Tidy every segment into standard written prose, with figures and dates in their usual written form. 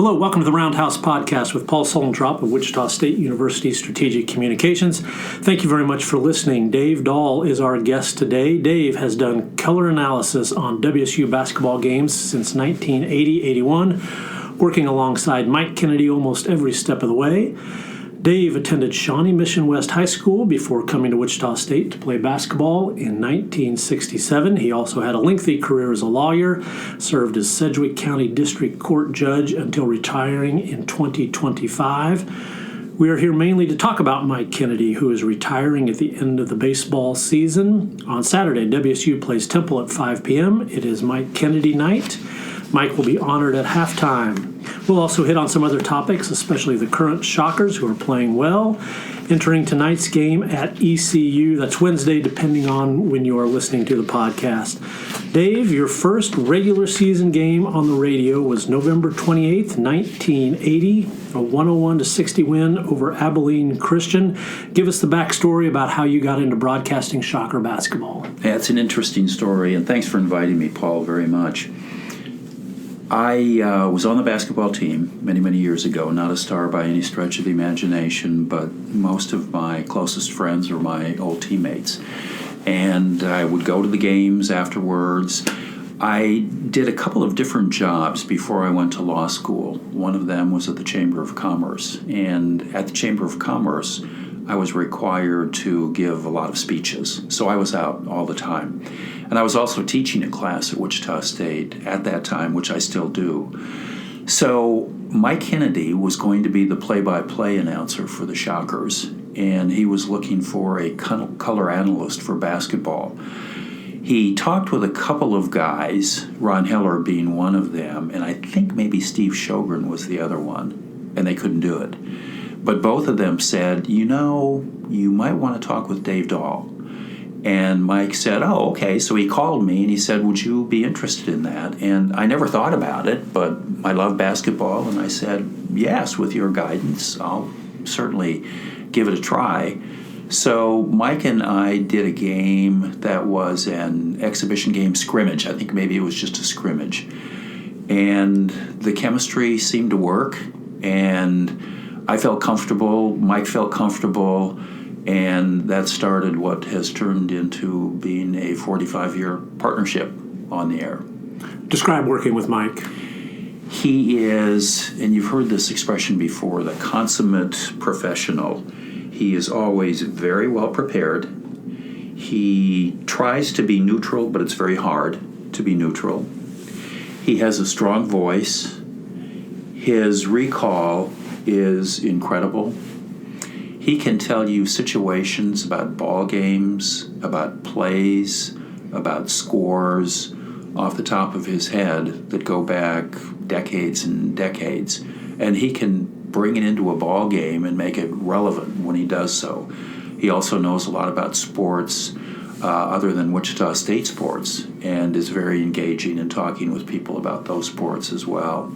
Hello, welcome to the Roundhouse podcast with Paul Sulentrop of Wichita State University Strategic Communications. Thank you very much for listening. Dave Dahl is our guest today. Dave has done color analysis on WSU basketball games since 1980-81, working alongside Mike Kennedy almost every step of the way. Dave attended Shawnee Mission West High School before coming to Wichita State to play basketball in 1967. He also had a lengthy career as a lawyer, served as Sedgwick County District Court Judge until retiring in 2025. We are here mainly to talk about Mike Kennedy, who is retiring at the end of the baseball season. On Saturday, WSU plays Temple at 5 p.m. It is Mike Kennedy night. Mike will be honored at halftime. We'll also hit on some other topics, especially the current Shockers who are playing well, entering tonight's game at ECU. That's Wednesday, depending on when you are listening to the podcast. Dave, your first regular season game on the radio was November 28th, 1980, a 101-60 win over Abilene Christian. Give us the backstory about how you got into broadcasting Shocker basketball. Yeah, it's an interesting story, and thanks for inviting me, Paul, very much. I was on the basketball team many, many years ago, not a star by any stretch of the imagination, but most of my closest friends were my old teammates. And I would go to the games afterwards. I did a couple of different jobs before I went to law school. One of them was at the Chamber of Commerce. And at the Chamber of Commerce, I was required to give a lot of speeches. So I was out all the time. And I was also teaching a class at Wichita State at that time, which I still do. So Mike Kennedy was going to be the play-by-play announcer for the Shockers, and he was looking for a color analyst for basketball. He talked with a couple of guys, Ron Heller being one of them, and I think maybe Steve Sjogren was the other one, and they couldn't do it. But both of them said, you might want to talk with Dave Dahl. And Mike said, oh, okay. So he called me and he said, would you be interested in that? And I never thought about it, but I love basketball. And I said, yes, with your guidance, I'll certainly give it a try. So Mike and I did a game that was an exhibition game scrimmage. I think maybe it was just a scrimmage. And the chemistry seemed to work. And I felt comfortable. Mike felt comfortable. And that started what has turned into being a 45-year partnership on the air. Describe working with Mike. He is, and you've heard this expression before, the consummate professional. He is always very well prepared. He tries to be neutral, but it's very hard to be neutral. He has a strong voice. His recall is incredible. He can tell you situations about ball games, about plays, about scores off the top of his head that go back decades and decades. And he can bring it into a ball game and make it relevant when he does so. He also knows a lot about sports other than Wichita State sports and is very engaging in talking with people about those sports as well.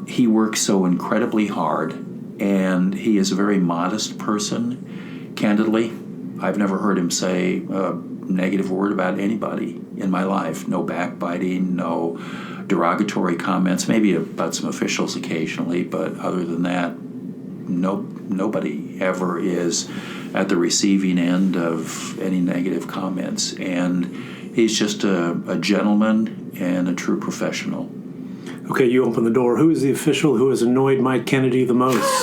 He works so incredibly hard. And he is a very modest person, candidly. I've never heard him say a negative word about anybody in my life. No backbiting, no derogatory comments, maybe about some officials occasionally, but other than that, nobody ever is at the receiving end of any negative comments. And he's just a gentleman and a true professional. Okay, you open the door. Who is the official who has annoyed Mike Kennedy the most?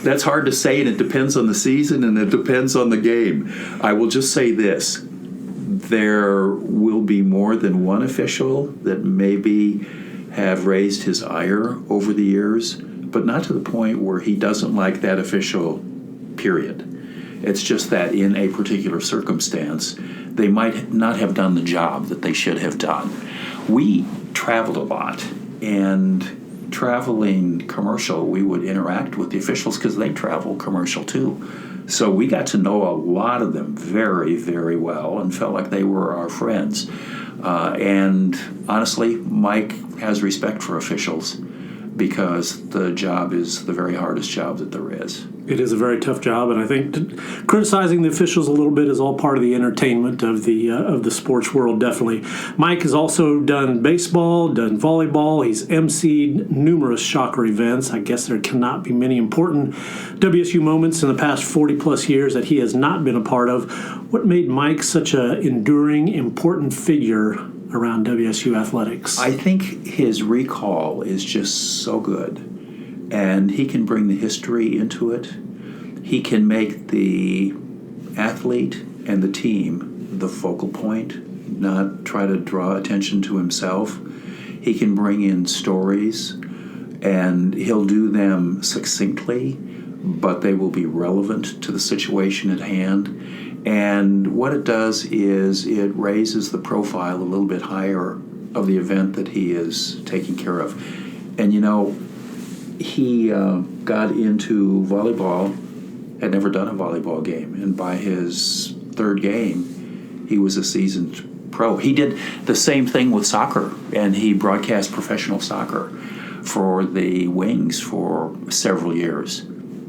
That's hard to say, and it depends on the season, and it depends on the game. I will just say this. There will be more than one official that maybe have raised his ire over the years, but not to the point where he doesn't like that official, period. It's just that in a particular circumstance, they might not have done the job that they should have done. We traveled a lot. And traveling commercial, we would interact with the officials because they travel commercial too. So we got to know a lot of them very, very well and felt like they were our friends. And honestly, Mike has respect for officials because the job is the very hardest job that there is. It is a very tough job, and I think criticizing the officials a little bit is all part of the entertainment of the sports world. Definitely, Mike has also done baseball, done volleyball. He's emceed numerous Shocker events. I guess there cannot be many important WSU moments in the past 40 plus years that he has not been a part of. What made Mike such an enduring, important figure around WSU athletics? I think his recall is just so good. And he can bring the history into it. He can make the athlete and the team the focal point, not try to draw attention to himself. He can bring in stories, and he'll do them succinctly, but they will be relevant to the situation at hand. And what it does is it raises the profile a little bit higher of the event that he is taking care of. And he got into volleyball, had never done a volleyball game, and by his third game, he was a seasoned pro. He did the same thing with soccer, and he broadcast professional soccer for the Wings for several years.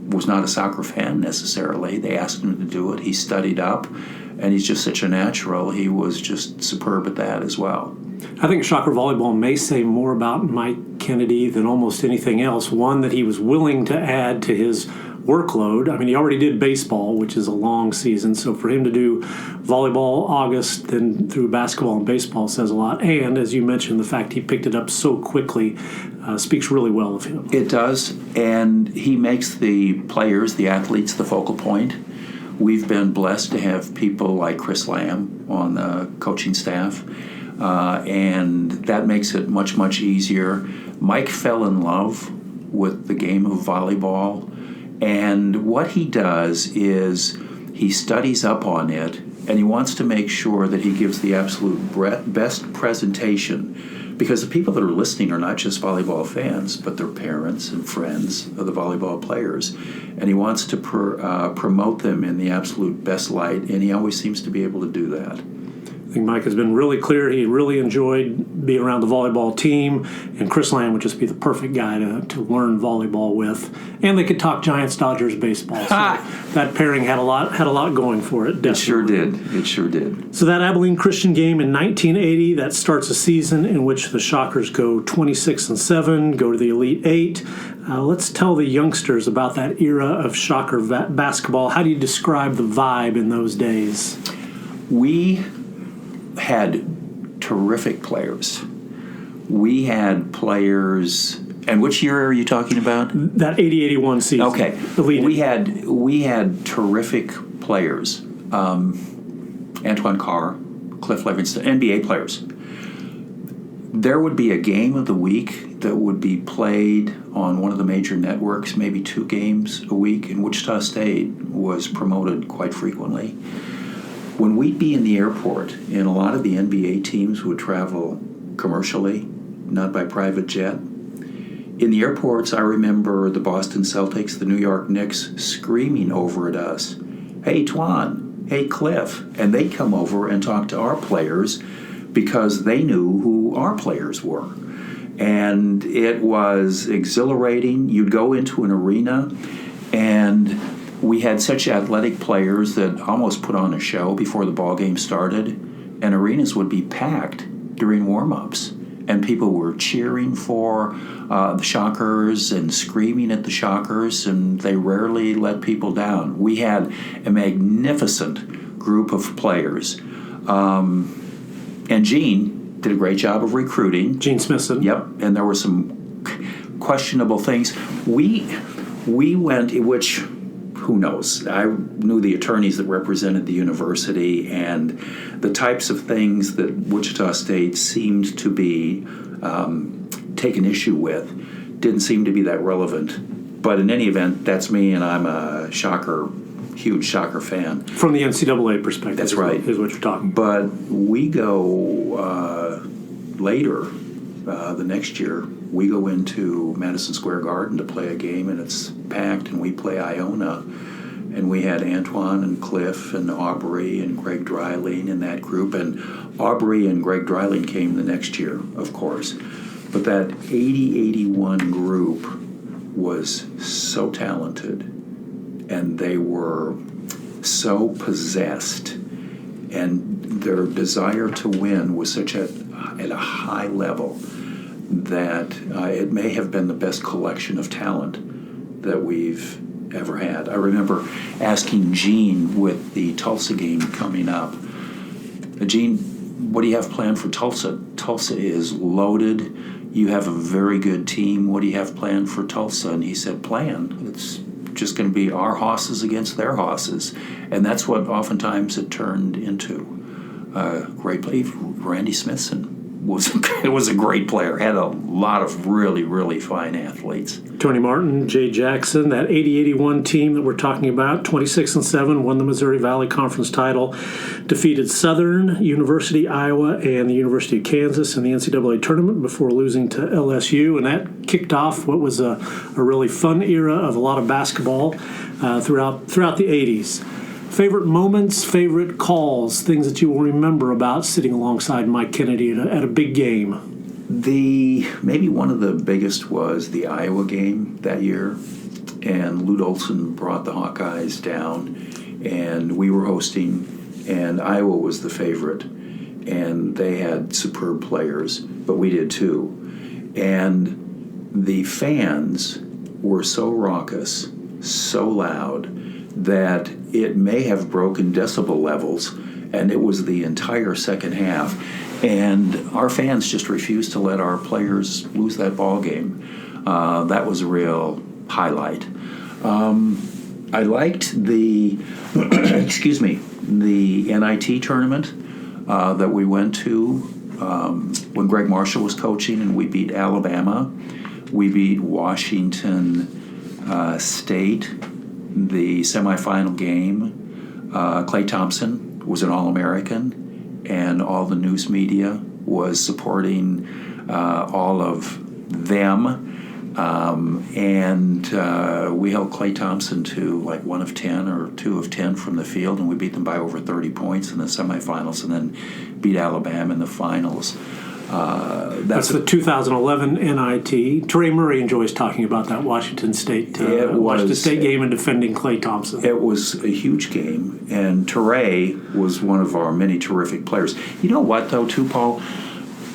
Was not a soccer fan necessarily. They asked him to do it. He studied up, and he's just such a natural. He was just superb at that as well. I think Shocker Volleyball may say more about Mike Kennedy than almost anything else. One, that he was willing to add to his workload. I mean, he already did baseball, which is a long season. So for him to do volleyball, August, then through basketball and baseball says a lot. And as you mentioned, the fact he picked it up so quickly speaks really well of him. It does. And he makes the players, the athletes, the focal point. We've been blessed to have people like Chris Lamb on the coaching staff. And that makes it much, much easier. Mike fell in love with the game of volleyball, and what he does is he studies up on it, and he wants to make sure that he gives the absolute best presentation, because the people that are listening are not just volleyball fans, but their parents and friends of the volleyball players, and he wants to promote them in the absolute best light, and he always seems to be able to do that. I think Mike has been really clear. He really enjoyed being around the volleyball team, and Chris Lamb would just be the perfect guy to learn volleyball with. And they could talk Giants, Dodgers, baseball. So that pairing had a lot going for it. Definitely. It sure did. So that Abilene Christian game in 1980, that starts a season in which the Shockers go 26-7, go to the Elite Eight. Let's tell the youngsters about that era of Shocker basketball. How do you describe the vibe in those days? We had terrific players. We had players, and which year are you talking about? That 80-81 season. Okay. We had terrific players. Antoine Carr, Cliff Livingston, NBA players. There would be a game of the week that would be played on one of the major networks, maybe 2 games a week, and Wichita State was promoted quite frequently. When we'd be in the airport, and a lot of the NBA teams would travel commercially, not by private jet. In the airports, I remember the Boston Celtics, the New York Knicks screaming over at us, "Hey, Twan, hey, Cliff," and they'd come over and talk to our players because they knew who our players were. And it was exhilarating. You'd go into an arena, and we had such athletic players that almost put on a show before the ball game started, and arenas would be packed during warm-ups, and people were cheering for the Shockers and screaming at the Shockers, and they rarely let people down. We had a magnificent group of players, and Gene did a great job of recruiting. Gene Smithson. Yep, and there were some questionable things. We went, which, who knows? I knew the attorneys that represented the university, and the types of things that Wichita State seemed to be taken issue with didn't seem to be that relevant. But in any event, that's me, and I'm a huge Shocker fan. From the NCAA perspective. That's right. Is what you're talking about. But we go later, the next year, we go into Madison Square Garden to play a game, and it's packed, and we play Iona. And we had Antoine and Cliff and Aubrey and Greg Dreiling in that group. And Aubrey and Greg Dreiling came the next year, of course. But that 80-81 group was so talented and they were so possessed, and their desire to win was at a high level that it may have been the best collection of talent that we've ever had. I remember asking Gene with the Tulsa game coming up, Gene, what do you have planned for Tulsa? Tulsa is loaded. You have a very good team. What do you have planned for Tulsa? And he said, plan. It's just going to be our hosses against their hosses. And that's what oftentimes it turned into. Great play. Randy Smithson was a great player. Had a lot of really, really fine athletes. Tony Martin, Jay Jackson, that 80-81 team that we're talking about, 26-7, won the Missouri Valley Conference title, defeated Southern, University, Iowa, and the University of Kansas in the NCAA tournament before losing to LSU, and that kicked off what was a really fun era of a lot of basketball throughout the 80s. Favorite moments, favorite calls, things that you will remember about sitting alongside Mike Kennedy at a big game? Maybe one of the biggest was the Iowa game that year, and Lute Olson brought the Hawkeyes down, and we were hosting, and Iowa was the favorite, and they had superb players, but we did too. And the fans were so raucous, so loud, that it may have broken decibel levels, and it was the entire second half. And our fans just refused to let our players lose that ball game. That was a real highlight. I liked the, the NIT tournament that we went to when Greg Marshall was coaching, and we beat Alabama. We beat Washington State. The semifinal game, Klay Thompson was an All-American, and all the news media was supporting all of them. And we held Klay Thompson to like 1 of 10 or 2 of 10 from the field, and we beat them by over 30 points in the semifinals, and then beat Alabama in the finals. That's the 2011 NIT. Trey Murray enjoys talking about that Washington State game and defending Klay Thompson. It was a huge game, and Trey was one of our many terrific players. You know what, though, too, Paul?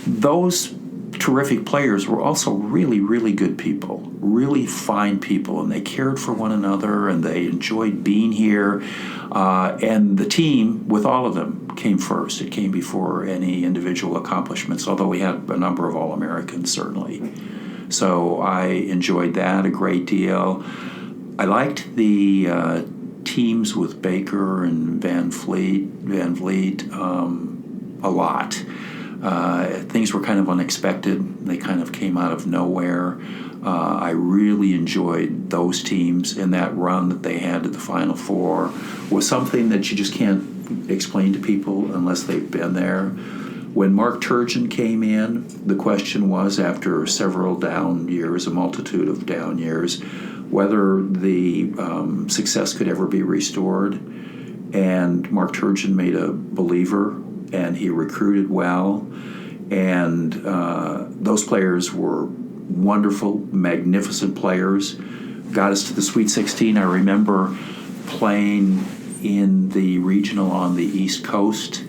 Those terrific players were also really, really good people, really fine people, and they cared for one another, and they enjoyed being here. And the team, with all of them, came first. It came before any individual accomplishments, although we had a number of All-Americans, certainly. So I enjoyed that a great deal. I liked the teams with Baker and Van Vliet a lot. Things were kind of unexpected. They kind of came out of nowhere. I really enjoyed those teams, and that run that they had to the Final Four was something that you just can't explain to people unless they've been there. When Mark Turgeon came in, the question was, after several down years, a multitude of down years, whether the success could ever be restored. And Mark Turgeon made a believer, and he recruited well, and those players were wonderful, magnificent players. Got us to the Sweet 16. I remember playing in the regional on the East Coast,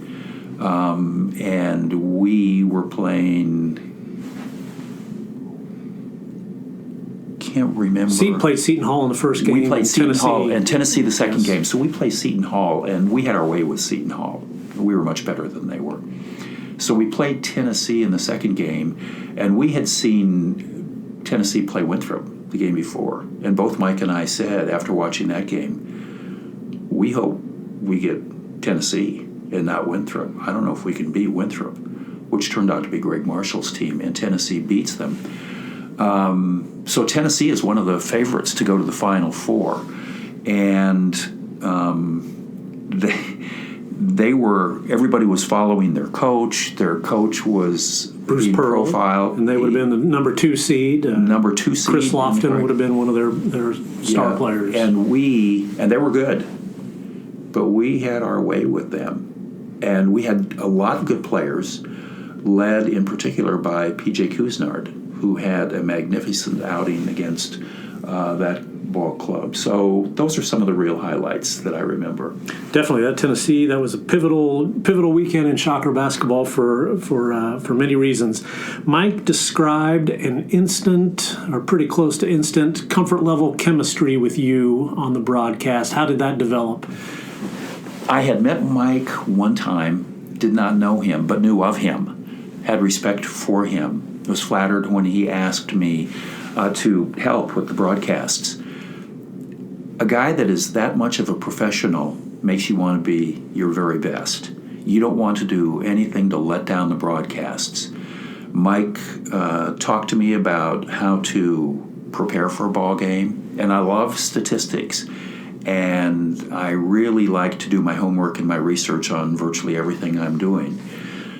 and we were playing, can't remember. Played Seton Hall in the first game. We played Seton Tennessee. Hall and Tennessee the second game. So we played Seton Hall, and we had our way with Seton Hall. We were much better than they were. So we played Tennessee in the second game, and we had seen Tennessee play Winthrop the game before. And both Mike and I said, after watching that game, we hope we get Tennessee and not Winthrop. I don't know if we can beat Winthrop, which turned out to be Greg Marshall's team, and Tennessee beats them. So Tennessee is one of the favorites to go to the Final Four. And everybody was following their coach. Their coach was Bruce Pearl, profile, and they would have been the number 2 seed. Chris Lofton would have been one of their star players. And they were good, but we had our way with them, and we had a lot of good players, led in particular by P.J. Couisnard, who had a magnificent outing against that ball club. So those are some of the real highlights that I remember. Definitely, that Tennessee, that was a pivotal weekend in Shocker basketball for many reasons. Mike described an instant, or pretty close to instant, comfort level chemistry with you on the broadcast. How did that develop? I had met Mike one time, did not know him, but knew of him, had respect for him, was flattered when he asked me to help with the broadcasts. A guy that is that much of a professional makes you want to be your very best. You don't want to do anything to let down the broadcasts. Mike talked to me about how to prepare for a ball game, and I love statistics. And I really like to do my homework and my research on virtually everything I'm doing.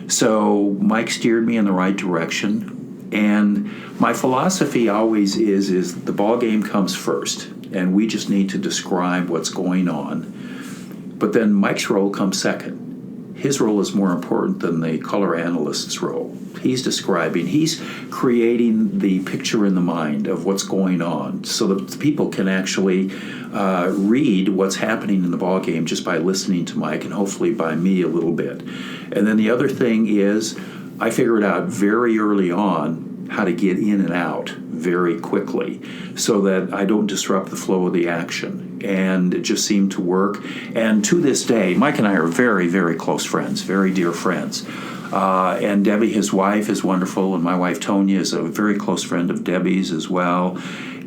So Mike steered me in the right direction. And my philosophy always is the ball game comes first, and we just need to describe what's going on. But then Mike's role comes second. His role is more important than the color analyst's role. He's describing, he's creating the picture in the mind of what's going on so that people can actually read what's happening in the ball game just by listening to Mike and hopefully by me a little bit. And then the other thing is I figured out very early on how to get in and out very quickly so that I don't disrupt the flow of the action. And it just seemed to work. And to this day, Mike and I are very, very close friends, very dear friends. And Debbie, his wife, is wonderful, and my wife Tonya is a very close friend of Debbie's as well.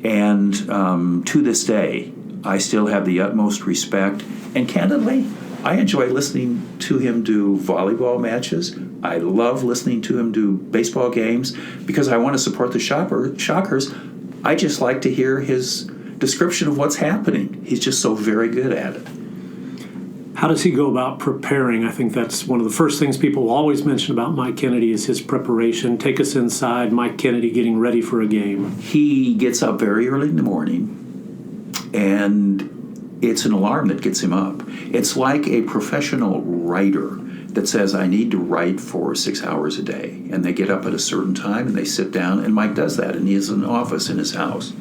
And to this day, I still have the utmost respect. And candidly, I enjoy listening to him do volleyball matches. I love listening to him do baseball games because I want to support the Shockers. I just like to hear his description of what's happening. He's just so very good at it. How does he go about preparing? I think that's one of the first things people will always mention about Mike Kennedy is his preparation. Take us inside Mike Kennedy getting ready for a game. He gets up very early in the morning, and it's an alarm that gets him up. It's like a professional writer that says, I need to write for 6 hours a day. And they get up at a certain time, and they sit down, and Mike does that, and he has an office in his house.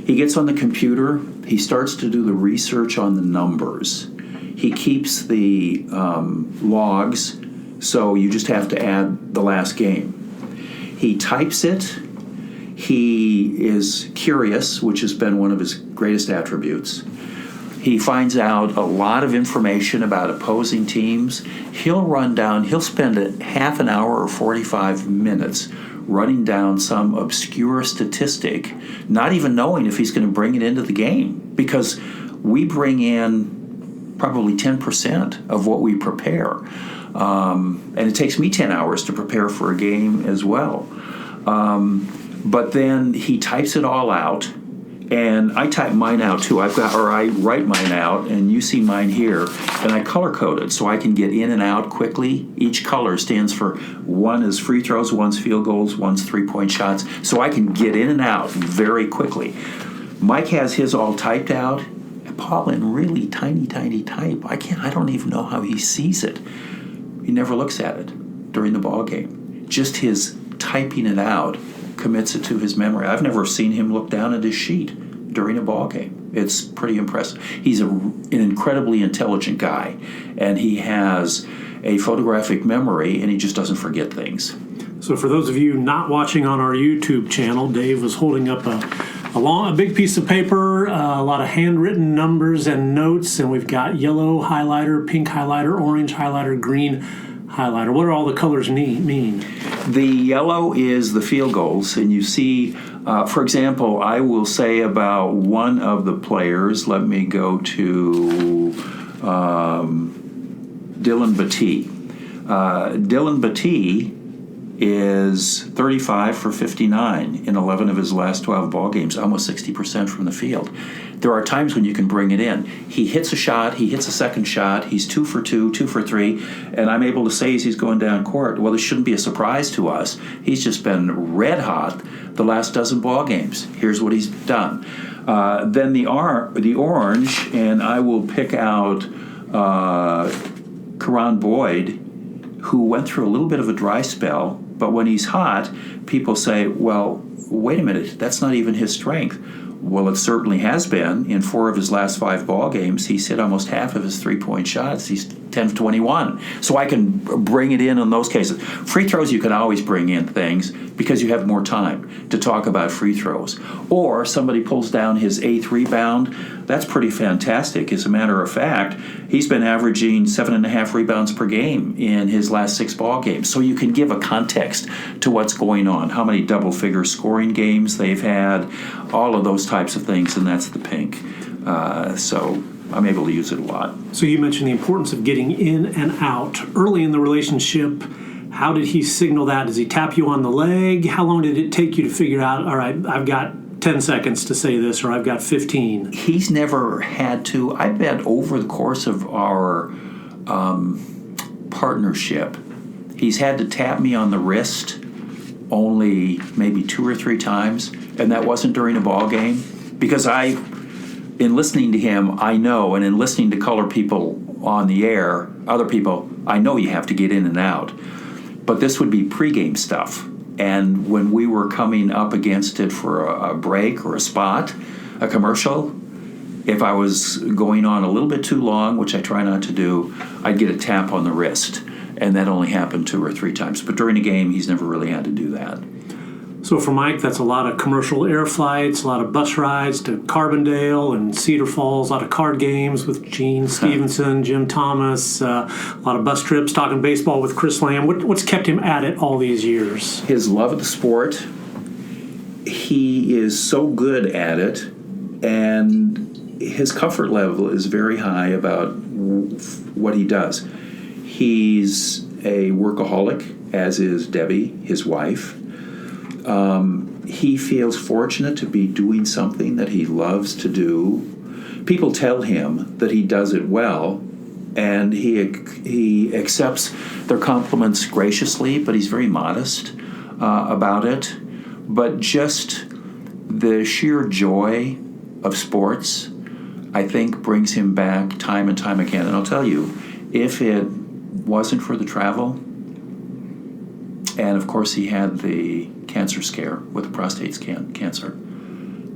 He gets on the computer. He starts to do the research on the numbers. He keeps the logs, so you just have to add the last game. He types it. He is curious, which has been one of his greatest attributes. He finds out a lot of information about opposing teams. He'll spend a half an hour or 45 minutes running down some obscure statistic, not even knowing if he's going to bring it into the game, because we bring in probably 10% of what we prepare. And it takes me 10 hours to prepare for a game as well. But then he types it all out, and I type mine out too. I write mine out, and you see mine here, and I color code it so I can get in and out quickly. Each color stands for, one is free throws, one's field goals, one's three-point shots, so I can get in and out very quickly. Mike has his all typed out. Paul in really tiny type. I don't even know how he sees it. He never looks at it during the ball game. Just his typing it out commits it to his memory. I've never seen him look down at his sheet during a ball game. It's pretty impressive. He's an incredibly intelligent guy, and he has a photographic memory, and he just doesn't forget things. So for those of you not watching on our YouTube channel, Dave was holding up a big piece of paper, a lot of handwritten numbers and notes, and we've got yellow highlighter, pink highlighter, orange highlighter, green highlighter. What do all the colors mean? The yellow is the field goals, and you see, for example, I will say about one of the players, let me go to Dylan Battie. Dylan Battie is 35 for 59 in 11 of his last 12 ball games, almost 60% from the field. There are times when you can bring it in. He hits a shot, he hits a second shot, he's 2 for 2, 2 for 3, and I'm able to say as he's going down court, well, this shouldn't be a surprise to us. He's just been red hot the last dozen ball games. Here's what he's done. Then the orange, and I will pick out Karan Boyd, who went through a little bit of a dry spell, but when he's hot, people say, well, wait a minute, that's not even his strength. Well, it certainly has been. In 4 of his last 5 ball games, he's hit almost half of his three-point shots. He's 10 of 21. So I can bring it in those cases. Free throws, you can always bring in things because you have more time to talk about free throws. Or somebody pulls down his 8th rebound. That's pretty fantastic. As a matter of fact, he's been averaging 7.5 rebounds per game in his last 6 ball games. So you can give a context to what's going on, how many double-figure scoring games they've had, all of those types of things, and that's the pink. So I'm able to use it a lot. So you mentioned the importance of getting in and out. Early in the relationship, how did he signal that? Does he tap you on the leg? How long did it take you to figure out, all right, I've got 10 seconds to say this, or I've got 15? He's never had to. I bet over the course of our partnership, he's had to tap me on the wrist only maybe 2 or 3 times, and that wasn't during a ball game. Because in listening to him, I know, and in listening to color people on the air, other people, I know you have to get in and out. But this would be pregame stuff. And when we were coming up against it for a break or a spot, a commercial, if I was going on a little bit too long, which I try not to do, I'd get a tap on the wrist. And that only happened 2 or 3 times. But during a game, he's never really had to do that. So for Mike, that's a lot of commercial air flights, a lot of bus rides to Carbondale and Cedar Falls, a lot of card games with Gene Stevenson, Jim Thomas, a lot of bus trips, talking baseball with Chris Lamb. What's kept him at it all these years? His love of the sport. He is so good at it, and his comfort level is very high about what he does. He's a workaholic, as is Debbie, his wife. He feels fortunate to be doing something that he loves to do. People tell him that he does it well, and he accepts their compliments graciously, but he's very modest about it. But just the sheer joy of sports, I think, brings him back time and time again. And I'll tell you, if it wasn't for the travel, and of course he had the cancer scare with the prostate cancer.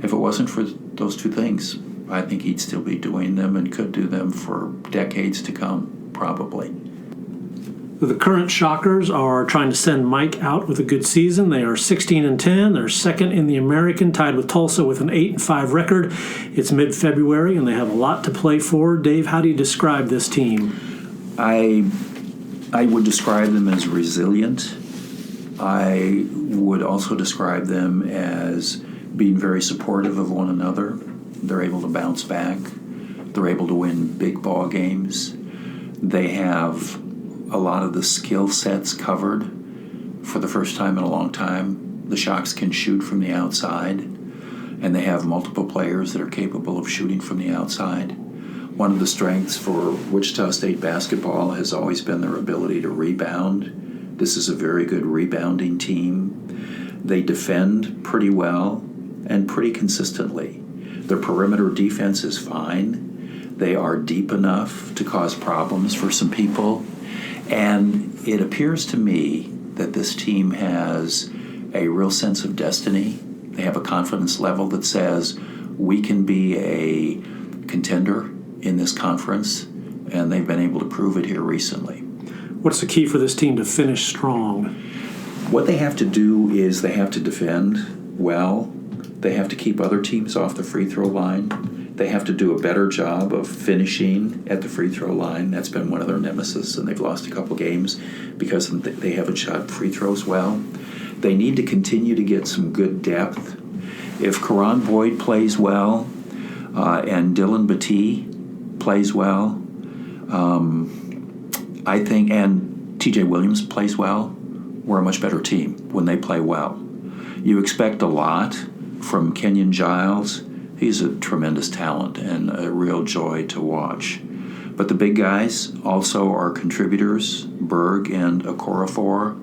If it wasn't for those 2 things, I think he'd still be doing them and could do them for decades to come, probably. The current Shockers are trying to send Mike out with a good season. They are 16-10. They're second in the American, tied with Tulsa with an 8-5 record. It's mid-February, and they have a lot to play for. Dave, how do you describe this team? I would describe them as resilient. I would also describe them as being very supportive of one another. They're able to bounce back. They're able to win big ball games. They have a lot of the skill sets covered for the first time in a long time. The Shocks can shoot from the outside, and they have multiple players that are capable of shooting from the outside. One of the strengths for Wichita State basketball has always been their ability to rebound. This is a very good rebounding team. They defend pretty well and pretty consistently. Their perimeter defense is fine. They are deep enough to cause problems for some people. And it appears to me that this team has a real sense of destiny. They have a confidence level that says we can be a contender in this conference, and they've been able to prove it here recently. What's the key for this team to finish strong? What they have to do is they have to defend well. They have to keep other teams off the free throw line. They have to do a better job of finishing at the free throw line. That's been one of their nemesis, and they've lost a couple games because they haven't shot free throws well. They need to continue to get some good depth. If Karan Boyd plays well and Dylan Battie plays well, I think, and TJ Williams plays well, we're a much better team when they play well. You expect a lot from Kenyon Giles. He's a tremendous talent and a real joy to watch. But the big guys also are contributors, Berg and Okorafor.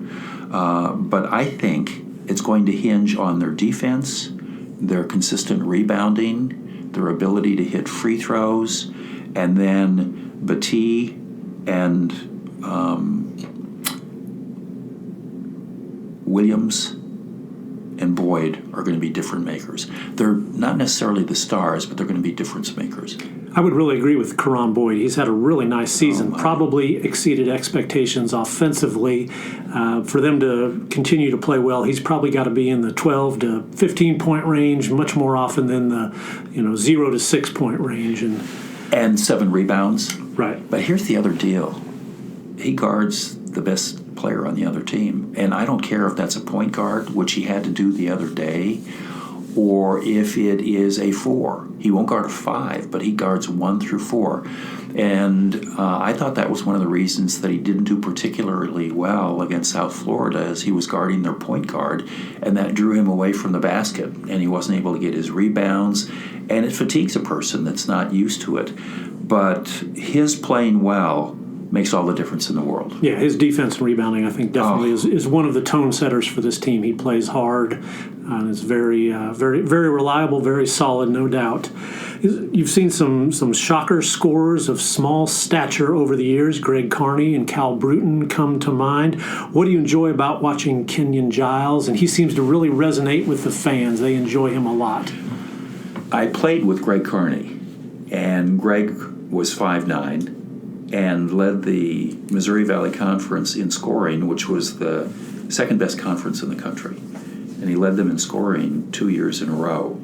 But I think it's going to hinge on their defense, their consistent rebounding, their ability to hit free throws, and then Battie and Williams and Boyd are going to be difference makers. They're not necessarily the stars, but they're going to be difference makers. I would really agree with Karan Boyd. He's had a really nice season, probably exceeded expectations offensively. For them to continue to play well, he's probably got to be in the 12 to 15 point range much more often than the 0 to 6 point range. And 7 rebounds. Right. But here's the other deal. He guards the best player on the other team. And I don't care if that's a point guard, which he had to do the other day, or if it is a 4. He won't guard a 5, but he guards 1 through 4. And I thought that was one of the reasons that he didn't do particularly well against South Florida, as he was guarding their point guard, and that drew him away from the basket, and he wasn't able to get his rebounds, and it fatigues a person that's not used to it. But his playing well makes all the difference in the world. Yeah, his defense and rebounding, I think, definitely is one of the tone setters for this team. He plays hard, and is very, very reliable, very solid, no doubt. You've seen some shocker scorers of small stature over the years. Greg Carney and Cal Bruton come to mind. What do you enjoy about watching Kenyon Giles? And he seems to really resonate with the fans. They enjoy him a lot. I played with Greg Carney, and Greg was 5'9", and led the Missouri Valley Conference in scoring, which was the second best conference in the country. And he led them in scoring 2 years in a row.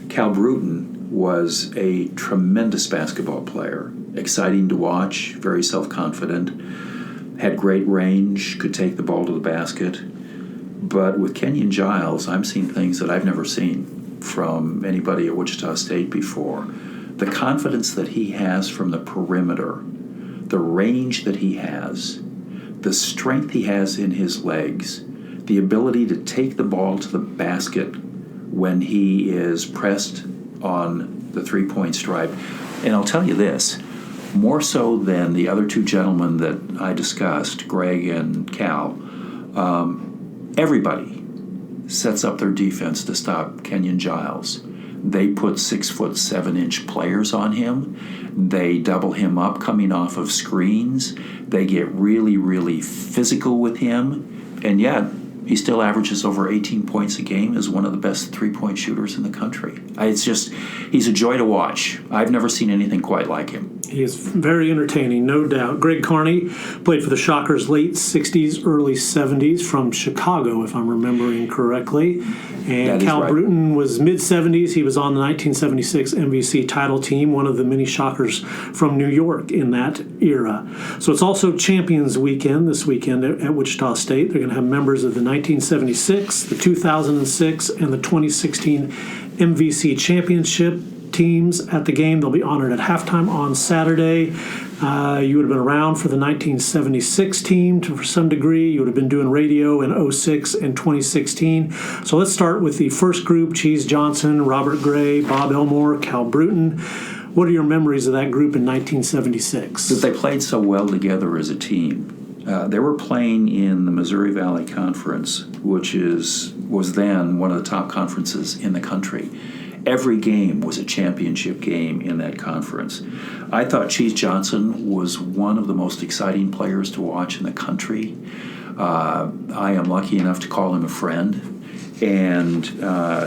Cal Bruton was a tremendous basketball player, exciting to watch, very self-confident, had great range, could take the ball to the basket. But with Kenyon Giles, I'm seeing things that I've never seen from anybody at Wichita State before. The confidence that he has from the perimeter, the range that he has, the strength he has in his legs, the ability to take the ball to the basket when he is pressed on the three-point stripe. And I'll tell you this, more so than the other two gentlemen that I discussed, Greg and Cal, everybody sets up their defense to stop Kenyon Giles. They put 6'7" players on him. They double him up coming off of screens. They get really, really physical with him. And yet, he still averages over 18 points a game as one of the best three-point shooters in the country. He's a joy to watch. I've never seen anything quite like him. He is very entertaining, no doubt. Greg Carney played for the Shockers late 60s, early 70s from Chicago, if I'm remembering correctly. And Cal Bruton was mid-70s. He was on the 1976 MVC title team, one of the many Shockers from New York in that era. So it's also Champions Weekend this weekend at Wichita State. They're going to have members of the 1976, the 2006, and the 2016 MVC Championship teams at the game. They'll be honored at halftime on Saturday. You would have been around for the 1976 team to some degree. You would have been doing radio in 06 and 2016. So let's start with the first group: Cheese Johnson, Robert Gray, Bob Elmore, Cal Bruton. What are your memories of that group in 1976? That they played so well together as a team. They were playing in the Missouri Valley Conference, which was then one of the top conferences in the country. Every game was a championship game in that conference. I thought Cheese Johnson was one of the most exciting players to watch in the country. I am lucky enough to call him a friend. And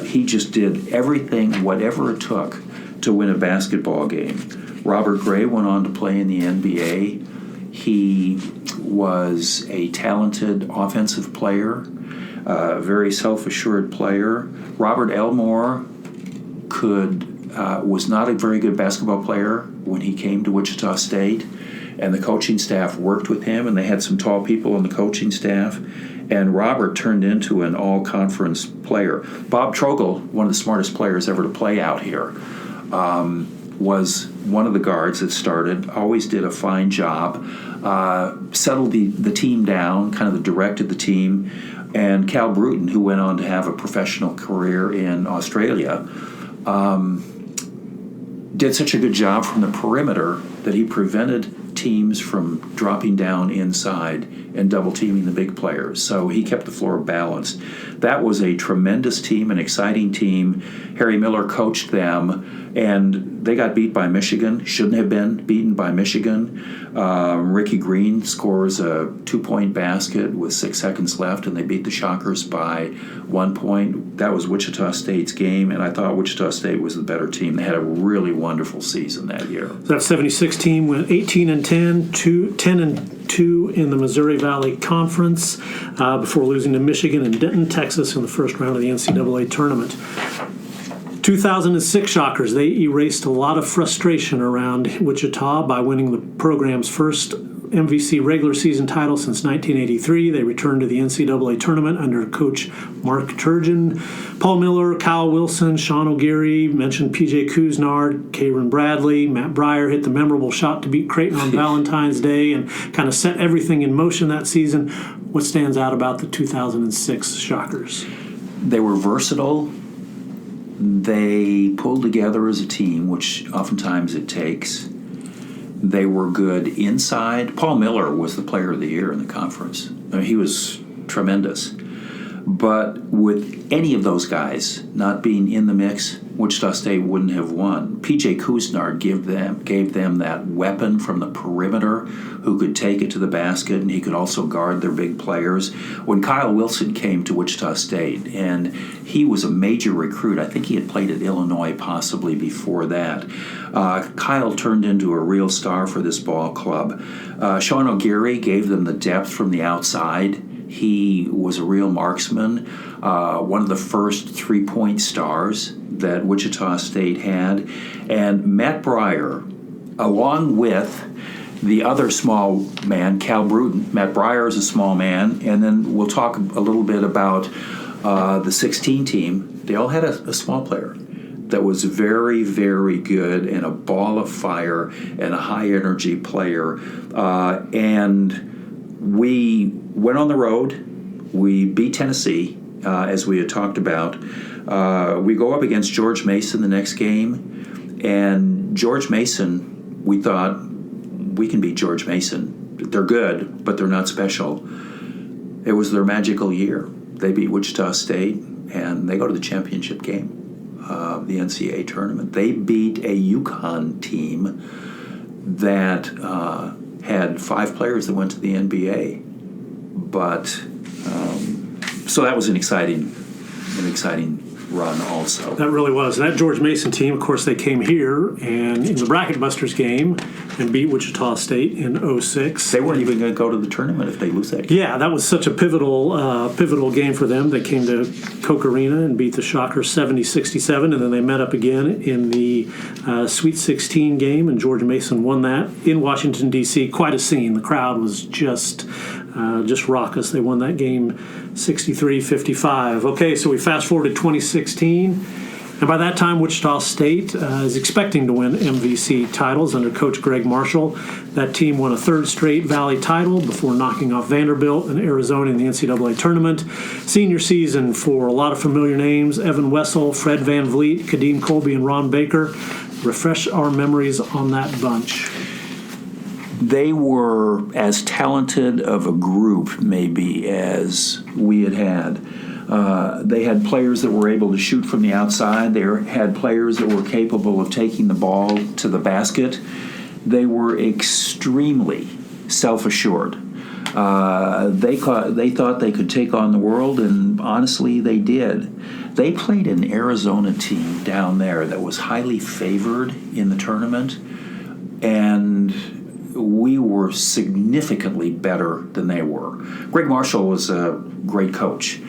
he just did everything, whatever it took, to win a basketball game. Robert Gray went on to play in the NBA. He was a talented offensive player, a very self-assured player. Robert Elmore was not a very good basketball player when he came to Wichita State, and the coaching staff worked with him, and they had some tall people on the coaching staff, and Robert turned into an all-conference player. Bob Trogel, one of the smartest players ever to play out here, was one of the guards that started, always did a fine job, settled the team down, kind of directed the team, and Cal Bruton, who went on to have a professional career in Australia, did such a good job from the perimeter that he prevented teams from dropping down inside and double teaming the big players. So he kept the floor balanced. That was a tremendous team, an exciting team. Harry Miller coached them, and they got beat by Michigan, shouldn't have been beaten by Michigan. Ricky Green scores a 2-point basket with 6 seconds left, and they beat the Shockers by 1 point. That was Wichita State's game, and I thought Wichita State was the better team. They had a really wonderful season that year. That 76 team went 18-10, 10-2 in the Missouri Valley Conference before losing to Michigan and Denton, Texas in the first round of the NCAA tournament. 2006 Shockers, they erased a lot of frustration around Wichita by winning the program's first MVC regular season title since 1983. They returned to the NCAA tournament under coach Mark Turgeon. Paul Miller, Kyle Wilson, Sean O'Geary, mentioned PJ Couisnard, Kayron Bradley, Matt Breyer hit the memorable shot to beat Creighton on Valentine's Day and kind of set everything in motion that season. What stands out about the 2006 Shockers? They were versatile. They pulled together as a team, which oftentimes it takes. They were good inside. Paul Miller was the player of the year in the conference. I mean, he was tremendous. But with any of those guys not being in the mix, Wichita State wouldn't have won. P.J. Couisnard gave them that weapon from the perimeter who could take it to the basket, and he could also guard their big players. When Kyle Wilson came to Wichita State, and he was a major recruit, I think he had played at Illinois possibly before that. Kyle turned into a real star for this ball club. Sean O'Geary gave them the depth from the outside. He was a real marksman, one of the first three-point stars that Wichita State had. And Matt Breyer, along with the other small man, Cal Bruden. Matt Breyer is a small man. And then we'll talk a little bit about the 16 team. They all had a small player that was very, very good and a ball of fire and a high-energy player. And we went on the road. We beat Tennessee, as we had talked about. We go up against George Mason the next game. And George Mason, we thought, we can beat George Mason. They're good, but they're not special. It was their magical year. They beat Wichita State, and they go to the championship game of the NCAA tournament. They beat a UConn team that had 5 players that went to the NBA. But so that was an exciting run also. That really was. That George Mason team, of course, they came here and in the Bracket Busters game and beat Wichita State in 06. They weren't even going to go to the tournament if they lose that game. Yeah, that was such a pivotal game for them. They came to Koch Arena and beat the Shockers 70-67, and then they met up again in the Sweet 16 game, and George Mason won that in Washington, D.C. Quite a scene. The crowd was just raucous. They won that game 63-55. Okay, so we fast forward to 2016. And by that time, Wichita State is expecting to win MVC titles under Coach Greg Marshall. That team won a 3rd straight Valley title before knocking off Vanderbilt and Arizona in the NCAA tournament. Senior season for a lot of familiar names: Evan Wessel, Fred Van Vliet, Kadeem Colby, and Ron Baker. Refresh our memories on that bunch. They were as talented of a group, maybe, as we had. They had players that were able to shoot from the outside. They had players that were capable of taking the ball to the basket. They were extremely self-assured. They thought they could take on the world, and honestly, they did. They played an Arizona team down there that was highly favored in the tournament, and we were significantly better than they were. Greg Marshall was a great coach.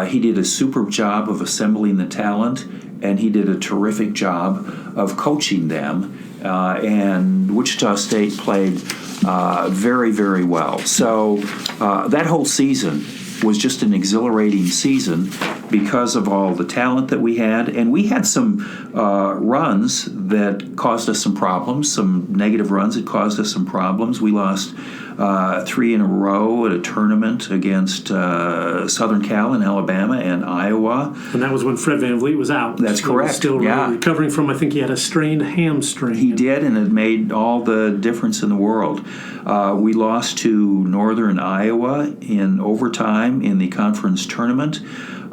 He did a superb job of assembling the talent, and he did a terrific job of coaching them. And Wichita State played very, very well. So that whole season was just an exhilarating season because of all the talent that we had. And we had some runs that caused us some problems, some negative runs that caused us some problems. We lost 3 in a row at a tournament against Southern Cal and Alabama and Iowa. And that was when Fred Van Vliet was out. That's correct. He was still recovering from, I think he had a strained hamstring. He did, and it made all the difference in the world. We lost to Northern Iowa in overtime in the conference tournament.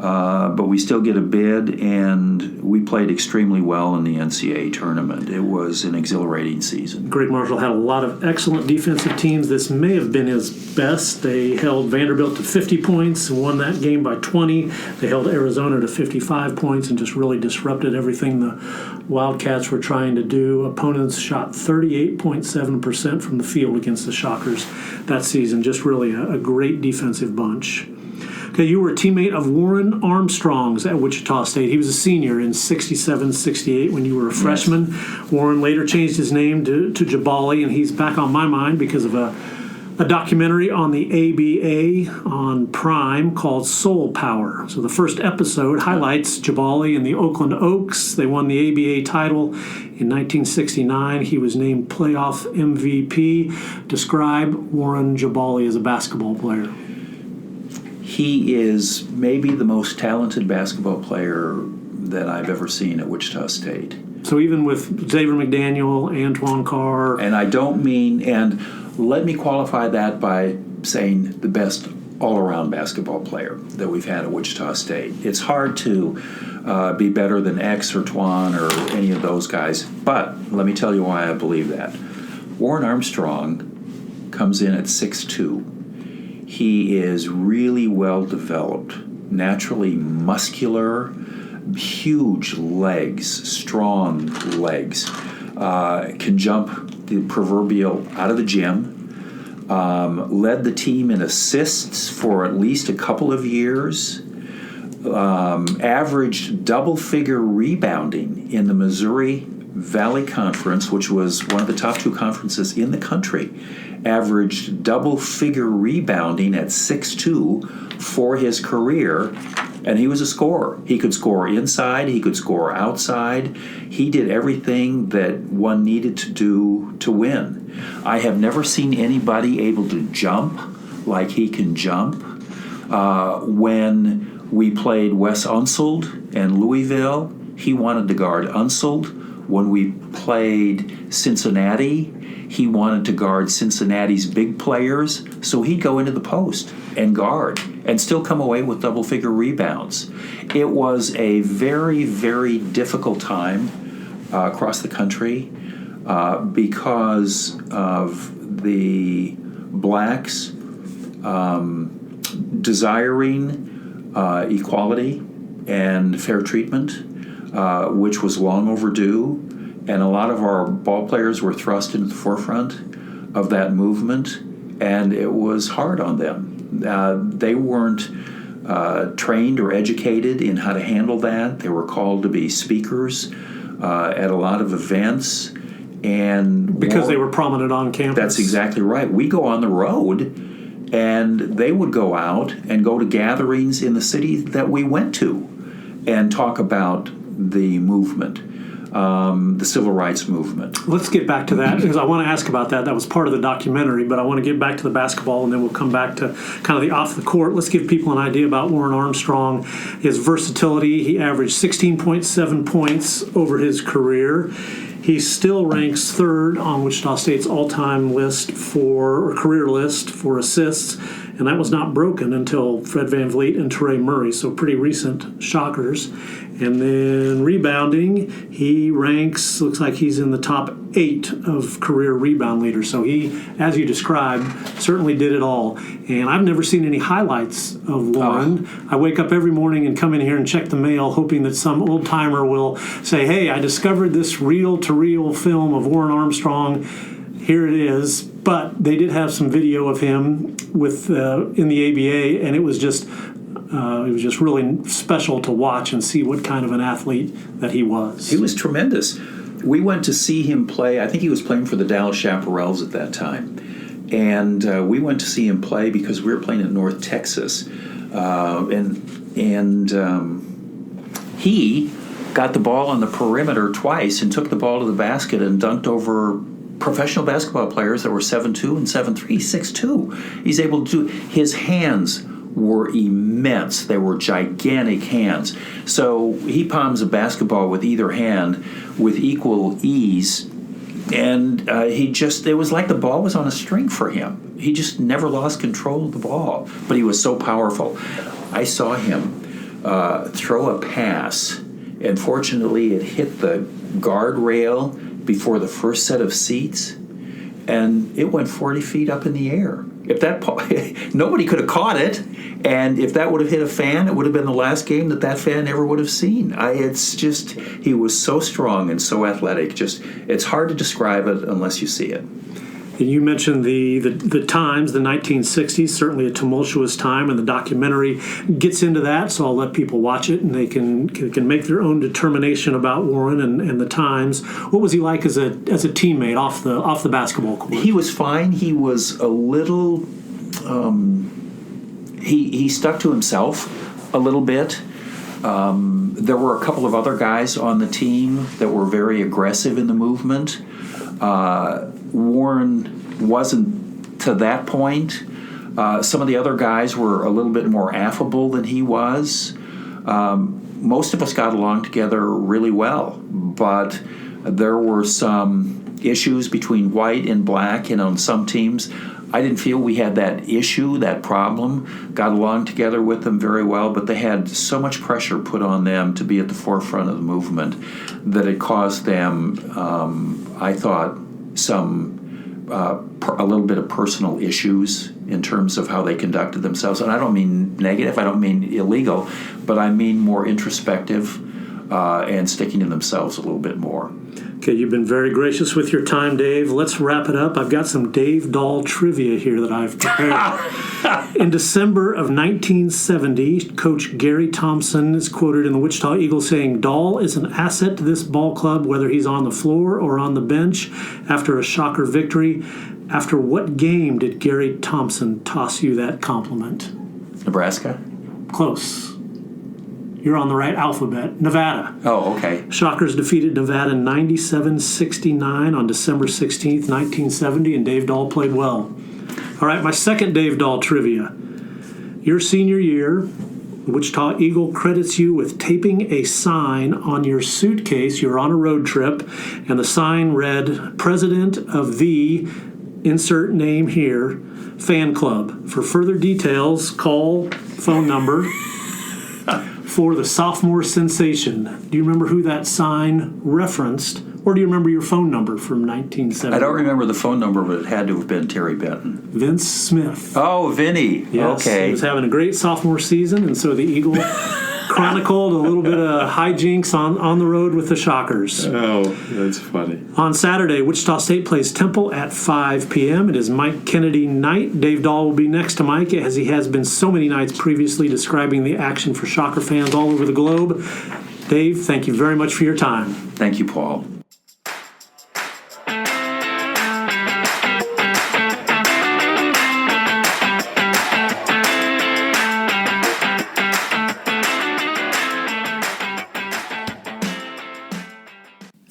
but we still get a bid, and we played extremely well in the NCAA tournament. It was an exhilarating season. Greg Marshall had a lot of excellent defensive teams. This may have been his best. They held Vanderbilt to 50 points and won that game by 20. They held Arizona to 55 points and just really disrupted everything the Wildcats were trying to do. Opponents shot 38.7% from the field against the Shockers that season. Just really a great defensive bunch. Okay, you were a teammate of Warren Armstrong's at Wichita State. He was a senior in 67-68 when you were a freshman. Yes. Warren later changed his name to Jabali, and he's back on my mind because of a documentary on the ABA on Prime called Soul Power. So the first episode highlights Jabali and the Oakland Oaks. They won the ABA title in 1969. He was named playoff MVP. Describe Warren Jabali as a basketball player. He is maybe the most talented basketball player that I've ever seen at Wichita State. So even with Xavier McDaniel, Antoine Carr... And I don't mean... And let me qualify that by saying the best all-around basketball player that we've had at Wichita State. It's hard to be better than X or Twan or any of those guys, but let me tell you why I believe that. Warren Armstrong comes in at 6'2". He is really well developed, naturally muscular, huge legs, strong legs, can jump the proverbial out of the gym, led the team in assists for at least a couple of years, averaged double-figure rebounding in the Missouri Valley Conference, which was one of the top two conferences in the country, averaged double-figure rebounding at 6'2" for his career, and he was a scorer. He could score inside, he could score outside. He did everything that one needed to do to win. I have never seen anybody able to jump like he can jump. When we played Wes Unseld and Louisville, he wanted to guard Unseld. When we played Cincinnati, he wanted to guard Cincinnati's big players, so he'd go into the post and guard and still come away with double-figure rebounds. It was a very, very difficult time across the country because of the blacks desiring equality and fair treatment, which was long overdue. And a lot of our ball players were thrust into the forefront of that movement, and it was hard on them. They weren't trained or educated in how to handle that. They were called to be speakers at a lot of events. And because they were prominent on campus. That's exactly right. We go on the road, and they would go out and go to gatherings in the city that we went to and talk about the movement. The civil rights movement. Let's get back to that because I want to ask about that. That was part of the documentary, but I want to get back to the basketball and then we'll come back to kind of the off the court. Let's give people an idea about Warren Armstrong, his versatility. He averaged 16.7 points over his career. He still ranks third on Wichita State's all-time list or career list for assists, and that was not broken until Fred VanVleet and Terray Murray, so pretty recent Shockers. And then rebounding, he ranks, looks like he's in the top 8 of career rebound leaders. So he, as you described, certainly did it all. And I've never seen any highlights of Warren. I wake up every morning and come in here and check the mail, hoping that some old-timer will say, hey, I discovered this reel-to-reel film of Warren Armstrong. Here it is. But they did have some video of him with in the ABA, and it was just really special to watch and see what kind of an athlete that he was. He was tremendous. We went to see him play. I think he was playing for the Dallas Chaparrals at that time. And we went to see him play because we were playing in North Texas. He got the ball on the perimeter twice and took the ball to the basket and dunked over professional basketball players that were 7'2" and 7'3", 6'2". He's able to do. His hands were immense. They were gigantic hands. So he palms a basketball with either hand with equal ease, and it was like the ball was on a string for him. He just never lost control of the ball, but he was so powerful. I saw him throw a pass, and fortunately it hit the guardrail before the first set of seats, and it went 40 feet up in the air. If that nobody could have caught it, and if that would have hit a fan, it would have been the last game that fan ever would have seen. It's just, he was so strong and so athletic. Just, it's hard to describe it unless you see it. You mentioned the times, the 1960s, certainly a tumultuous time, and the documentary gets into that, so I'll let people watch it, and they can make their own determination about Warren and the times. What was he like as a teammate off the basketball court? He was fine. He was a little... He stuck to himself a little bit. There were a couple of other guys on the team that were very aggressive in the movement. Warren wasn't to that point. Some of the other guys were a little bit more affable than he was. Most of us got along together really well, but there were some issues between white and black, and on some teams, I didn't feel we had that issue, that problem. Got along together with them very well, but they had so much pressure put on them to be at the forefront of the movement that it caused them, I thought, a little bit of personal issues in terms of how they conducted themselves. And I don't mean negative, I don't mean illegal, but I mean more introspective and sticking to themselves a little bit more. Okay, you've been very gracious with your time, Dave. Let's wrap it up. I've got some Dave Dahl trivia here that I've prepared. In December of 1970, Coach Gary Thompson is quoted in the Wichita Eagle saying, "Dahl is an asset to this ball club, whether he's on the floor or on the bench," after a Shocker victory. After what game did Gary Thompson toss you that compliment? Nebraska? Close. You're on the right alphabet. Nevada. Oh, okay. Shockers defeated Nevada 97-69 on December 16th, 1970, and Dave Dahl played well. All right, my second Dave Dahl trivia. Your senior year, the Wichita Eagle credits you with taping a sign on your suitcase. You're on a road trip, and the sign read, "President of the," insert name here, fan club. For further details, call phone number for the sophomore sensation. Do you remember who that sign referenced, or do you remember your phone number from 1970? I don't remember the phone number, but it had to have been Terry Benton. Vince Smith. Oh, Vinny. Yes, okay. He was having a great sophomore season, and so the Eagle chronicled a little bit of hijinks on the road with the Shockers. Oh, that's funny. On Saturday, Wichita State plays Temple at 5 p.m. It is Mike Kennedy night. Dave Dahl will be next to Mike, as he has been so many nights previously, describing the action for Shocker fans all over the globe. Dave, thank you very much for your time. Thank you, Paul.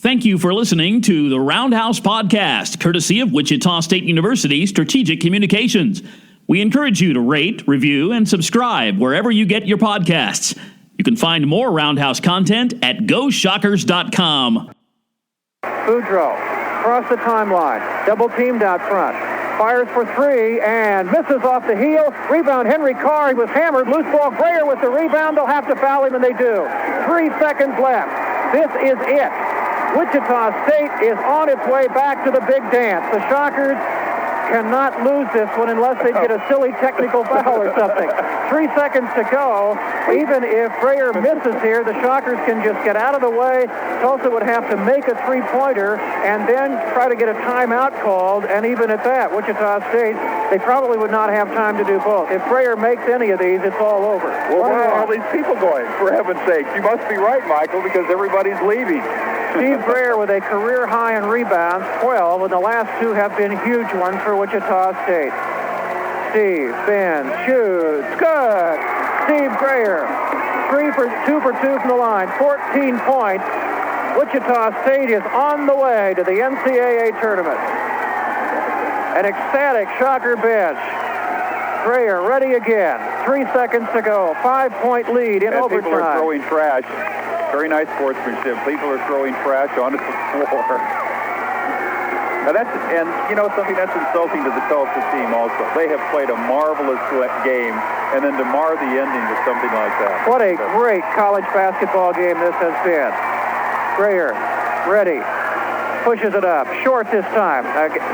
Thank you for listening to the Roundhouse Podcast, courtesy of Wichita State University Strategic Communications. We encourage you to rate, review, and subscribe wherever you get your podcasts. You can find more Roundhouse content at GoShockers.com. Boudreaux, across the timeline, double teamed out front. Fires for three and misses off the heel. Rebound, Henry Carr. He was hammered. Loose ball. Grayer with the rebound. They'll have to foul him, and they do. 3 seconds left. This is it. Wichita State is on its way back to the big dance. The Shockers cannot lose this one unless they get a silly technical foul or something. 3 seconds to go. Even if Grayer misses here, the Shockers can just get out of the way. Tulsa would have to make a three-pointer and then try to get a timeout called, and even at that, Wichita State, they probably would not have time to do both. If Grayer makes any of these, it's all over. Well, where are all these people going, for heaven's sake? You must be right, Michael, because everybody's leaving. Steve Grayer with a career high in rebounds, 12, and the last two have been huge ones for Wichita State. Steve spins, shoots, good. Steve Grayer, 2 for 2 from the line, 14 points. Wichita State is on the way to the NCAA tournament. An ecstatic Shocker bench. Grayer ready again. 3 seconds to go. 5-point lead in overtime. People are throwing trash. Very nice sportsmanship. People are throwing trash onto the floor. And you know something, that's insulting to the Tulsa team also. They have played a marvelous game, and then to mar the ending with something like that. What a great college basketball game this has been. Grayer, ready. Pushes it up. Short this time.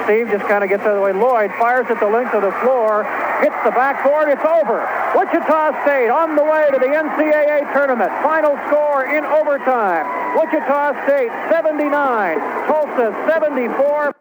Steve just kind of gets out of the way. Lloyd fires at the length of the floor. Hits the backboard. It's over. Wichita State on the way to the NCAA tournament. Final score in overtime. Wichita State 79. Tulsa 74.